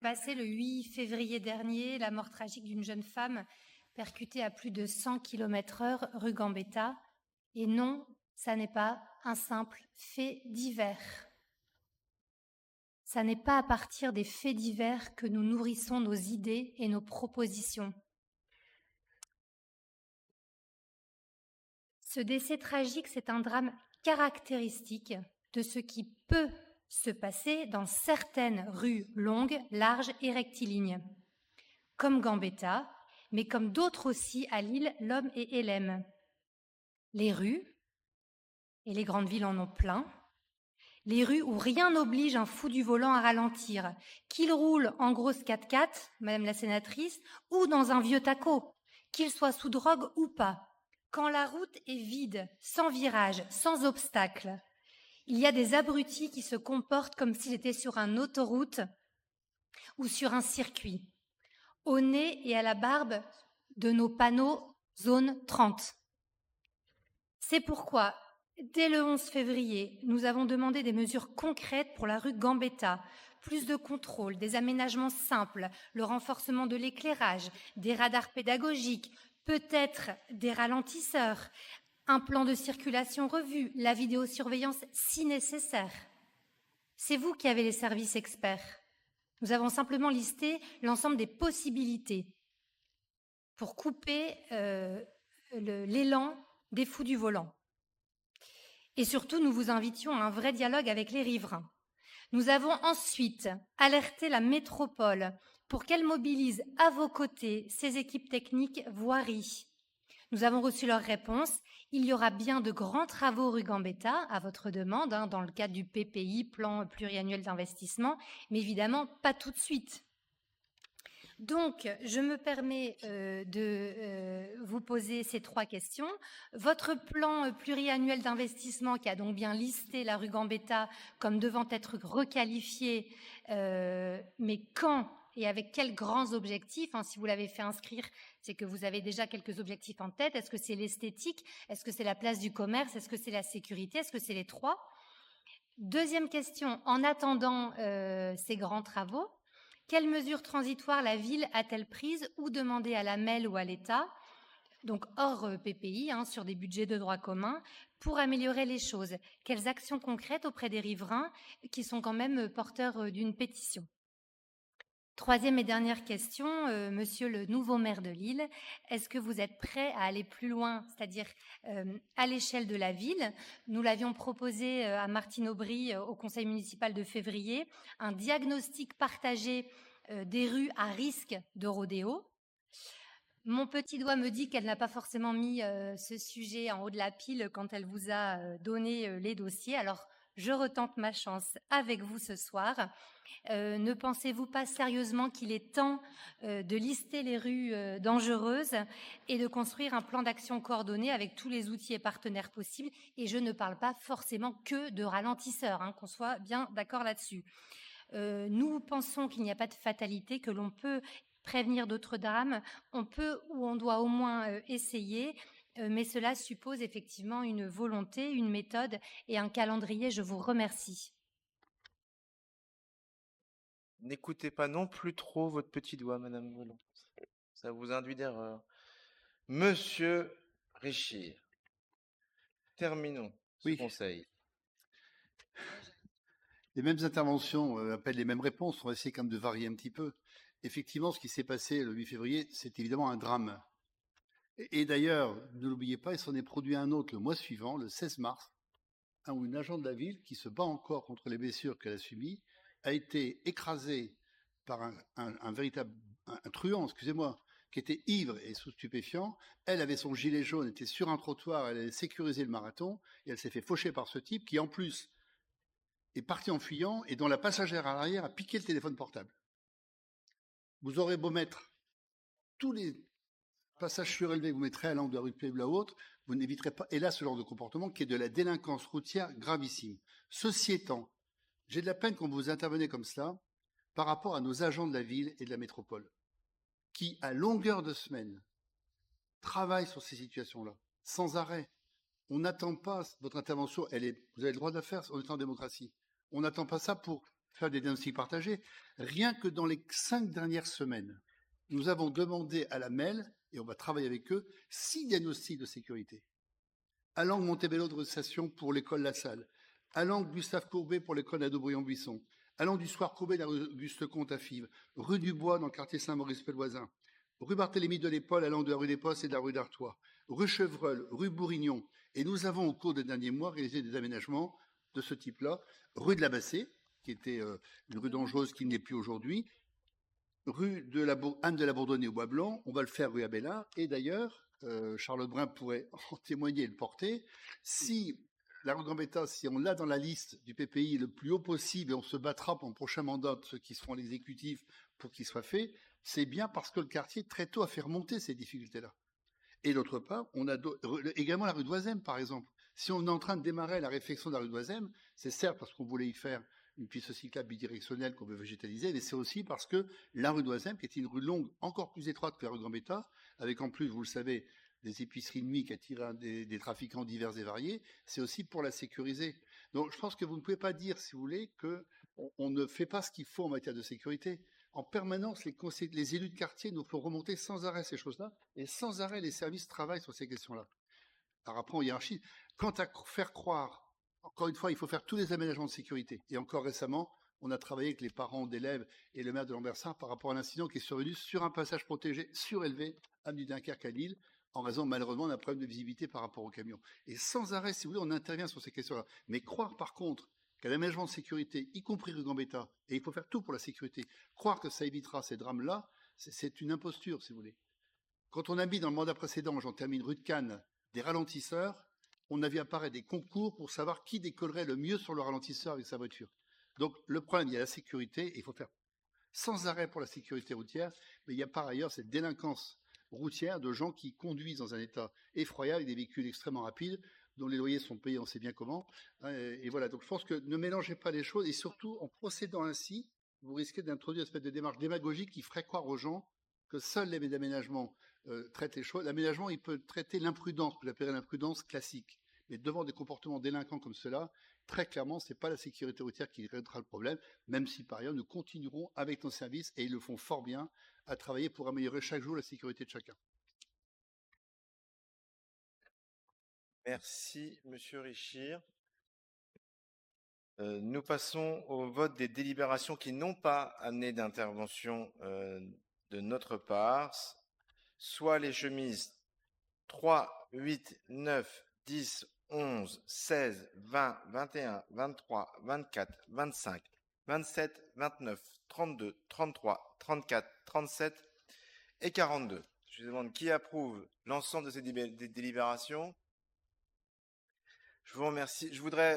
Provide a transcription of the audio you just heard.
Passé le 8 février dernier, la mort tragique d'une jeune femme percutée à plus de 100 km/h rue Gambetta. Et non, ça n'est pas un simple fait divers. Ça n'est pas à partir des faits divers que nous nourrissons nos idées et nos propositions. Ce décès tragique, c'est un drame caractéristique de ce qui peut se passer dans certaines rues longues, larges et rectilignes, comme Gambetta, mais comme d'autres aussi à Lille, L'Homme et Hélène. Les rues, et les grandes villes en ont plein, les rues où rien n'oblige un fou du volant à ralentir, qu'il roule en grosse 4x4, Madame la sénatrice, ou dans un vieux taco, qu'il soit sous drogue ou pas. Quand la route est vide, sans virage, sans obstacle, il y a des abrutis qui se comportent comme s'ils étaient sur une autoroute ou sur un circuit, au nez et à la barbe de nos panneaux zone 30. C'est pourquoi, dès le 11 février, nous avons demandé des mesures concrètes pour la rue Gambetta, plus de contrôle, des aménagements simples, le renforcement de l'éclairage, des radars pédagogiques, peut-être des ralentisseurs, un plan de circulation revu, la vidéosurveillance si nécessaire. C'est vous qui avez les services experts. Nous avons simplement listé l'ensemble des possibilités pour couper l'élan des fous du volant. Et surtout, nous vous invitions à un vrai dialogue avec les riverains. Nous avons ensuite alerté la métropole pour qu'elle mobilise à vos côtés ses équipes techniques voirie. Nous avons reçu leur réponse. Il y aura bien de grands travaux rue Gambetta, à votre demande, dans le cadre du PPI, plan pluriannuel d'investissement, mais évidemment pas tout de suite. Donc, je me permets de vous poser ces 3 questions. Votre plan pluriannuel d'investissement, qui a donc bien listé la rue Gambetta comme devant être requalifiée, mais quand et avec quels grands objectifs, si vous l'avez fait inscrire, c'est que vous avez déjà quelques objectifs en tête. Est-ce que c'est l'esthétique? Est-ce que c'est la place du commerce? Est-ce que c'est la sécurité? Est-ce que c'est les 3? Deuxième question, en attendant ces grands travaux, quelles mesures transitoires la ville a-t-elle prises ou demandées à la MEL ou à l'État, donc hors PPI, sur des budgets de droit commun, pour améliorer les choses? Quelles actions concrètes auprès des riverains qui sont quand même porteurs d'une pétition? Troisième et dernière question, monsieur le nouveau maire de Lille, est-ce que vous êtes prêt à aller plus loin, c'est-à-dire à l'échelle de la ville? Nous l'avions proposé à Martine Aubry au conseil municipal de février, un diagnostic partagé des rues à risque de rodéo. Mon petit doigt me dit qu'elle n'a pas forcément mis ce sujet en haut de la pile quand elle vous a donné les dossiers. Alors, je retente ma chance avec vous ce soir. Ne pensez-vous pas sérieusement qu'il est temps de lister les rues dangereuses et de construire un plan d'action coordonné avec tous les outils et partenaires possibles? Et je ne parle pas forcément que de ralentisseurs, qu'on soit bien d'accord là-dessus. Nous pensons qu'il n'y a pas de fatalité, que l'on peut prévenir d'autres drames. On peut ou on doit au moins essayer, mais cela suppose effectivement une volonté, une méthode et un calendrier. Je vous remercie. N'écoutez pas non plus trop votre petit doigt, Madame Volon. Ça vous induit d'erreur. Monsieur Richir, terminons ce Oui, conseil. les mêmes interventions appellent les mêmes réponses. On va essayer quand même de varier un petit peu. Effectivement, ce qui s'est passé le 8 février, c'est évidemment un drame. Et d'ailleurs, ne l'oubliez pas, il s'en est produit un autre le mois suivant, le 16 mars, où une agent de la ville qui se bat encore contre les blessures qu'elle a subies a été écrasée par un véritable un truand, excusez-moi, qui était ivre et sous stupéfiant. Elle avait son gilet jaune, était sur un trottoir, elle allait sécuriser le marathon, et elle s'est fait faucher par ce type qui, en plus, est parti en fuyant et dont la passagère à l'arrière a piqué le téléphone portable. Vous aurez beau mettre tous les passages surélevés que vous mettrez à l'angle de la rue de Puebla ou autre, vous n'éviterez pas, hélas, ce genre de comportement qui est de la délinquance routière gravissime. Ceci étant, j'ai de la peine quand vous intervenez comme cela par rapport à nos agents de la ville et de la métropole, qui, à longueur de semaine, travaillent sur ces situations-là, sans arrêt. On n'attend pas votre intervention, vous avez le droit de la faire, on est en démocratie. On n'attend pas ça pour faire des diagnostics partagés. Rien que dans les 5 dernières semaines, nous avons demandé à la MEL, et on va travailler avec eux, 6 diagnostics de sécurité. À l'angle Montebello de Ressation pour l'école La Salle, à l'angle Gustave Courbet pour l'école d'Adobriand-Buisson, à l'angle du Soir Courbet de la rue Auguste-Comte à Fives, rue du Bois dans le quartier Saint-Maurice-Pelvoisin, rue Barthélemy de l'Épaule à l'angle de la rue des Postes et de la rue d'Artois, rue Chevreul, rue Bourignon. Et nous avons au cours des derniers mois réalisé des aménagements de ce type-là, rue de la Bassée, qui était une rue dangereuse qui n'est plus aujourd'hui, rue de la Anne de la Bourdonnais au Bois-Blanc, on va le faire rue Abélard, et d'ailleurs, Charlotte Brun pourrait en témoigner et le porter, si la rue Gambetta, si on l'a dans la liste du PPI le plus haut possible, et on se battra pour un prochain mandat de ceux qui seront à l'exécutif pour qu'il soit fait, c'est bien parce que le quartier très tôt a fait remonter ces difficultés-là. Et d'autre part, on a également la rue d'Oisem, par exemple. Si on est en train de démarrer la réflexion de la rue d'Oisem, c'est certes parce qu'on voulait y faire une piste cyclable bidirectionnelle qu'on veut végétaliser, mais c'est aussi parce que la rue d'Oisem, qui est une rue longue, encore plus étroite que la rue Gambetta, avec en plus, vous le savez, des épiceries de nuit qui attirent des trafiquants divers et variés, c'est aussi pour la sécuriser. Donc je pense que vous ne pouvez pas dire, si vous voulez, qu'on ne fait pas ce qu'il faut en matière de sécurité. En permanence, les élus de quartier nous font remonter sans arrêt ces choses-là, et sans arrêt, les services travaillent sur ces questions-là. Alors après, en hiérarchie, quant à faire croire, encore une fois, il faut faire tous les aménagements de sécurité. Et encore récemment, on a travaillé avec les parents d'élèves et le maire de Lambersart par rapport à l'incident qui est survenu sur un passage protégé surélevé, avenue Dunkerque à Lille, en raison malheureusement d'un problème de visibilité par rapport au camion. Et sans arrêt, si vous voulez, on intervient sur ces questions-là. Mais croire par contre qu'un aménagement de sécurité, y compris rue Gambetta, et il faut faire tout pour la sécurité, croire que ça évitera ces drames-là, c'est une imposture, si vous voulez. Quand on a mis dans le mandat précédent, j'en termine, rue de Cannes, des ralentisseurs, on a vu apparaître des concours pour savoir qui décollerait le mieux sur le ralentisseur avec sa voiture. Donc le problème, il y a la sécurité, et il faut faire sans arrêt pour la sécurité routière, mais il y a par ailleurs cette délinquance routière de gens qui conduisent dans un état effroyable avec des véhicules extrêmement rapides, dont les loyers sont payés on sait bien comment. Et voilà, donc je pense que ne mélangez pas les choses, et surtout en procédant ainsi, vous risquez d'introduire une espèce de démarche démagogique qui ferait croire aux gens que seuls les aménagements traitent les choses. L'aménagement, il peut traiter l'imprudence, que j'appellerais l'imprudence classique. Mais devant des comportements délinquants comme cela, très clairement, ce n'est pas la sécurité routière qui résoudra le problème, même si par ailleurs nous continuerons avec nos services, et ils le font fort bien, à travailler pour améliorer chaque jour la sécurité de chacun. Merci, Monsieur Richir. Nous passons au vote des délibérations qui n'ont pas amené d'intervention de notre part, soit les chemises 3, 8, 9, 10, 11, 16, 20, 21, 23, 24, 25, 27, 29, 32, 33, 34, 37 et 42. Je demande qui approuve l'ensemble de ces délibérations. Je vous remercie. Je voudrais